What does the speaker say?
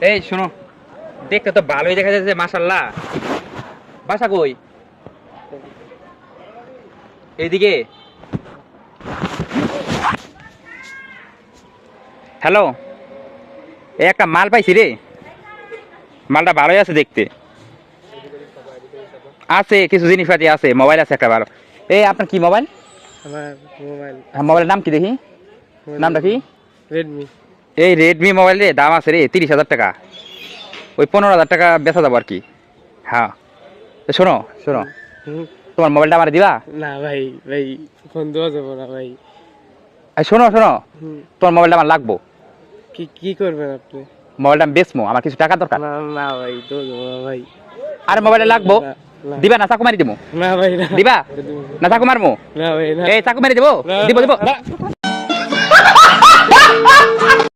এই শোনো, দেখতে তো ভালোই দেখা যাচ্ছে মাশাআল্লাহ। বাসা কই? এইদিকে। হ্যালো, এই একটা মাল পাইছি রে। মালটা ভালোই আছে দেখতে। আছে কিছু জিনিসপাতি আছে, মোবাইল আছে একটা ভালো। এই আপনার কি মোবাইল? আমার মোবাইল। হ্যাঁ, মোবাইলের নাম কি দেখি? নামটা কি? রেডমি। এই রেডমি মোবাইল রে, দাম আছে রে 30,000 টাকা। ওই 15,000 টাকা বেচা যাবো আর কি। হ্যাঁ, তো শোনো শোনো, তোমার মোবাইলটা আমার দিবা? না ভাই, ভাই ফোন দেওয়া যাবো না ভাই। এই শোনো শোনো, তোমার মোবাইলটা আমার লাগবো। কি কি করবেন আপনি? মোবাইলটা আমি বেচবো, আমার কিছু টাকা দরকার। না না ভাই, দেওয়া যাবো না ভাই। আরে মোবাইলটা লাগবো, না, দিবা না চাকু মারি দেবো? না ভাই না। দিবা না চাকু মারবো? না ভাই না। এই চাকু মারি দেবো? না, দিব দিব। না।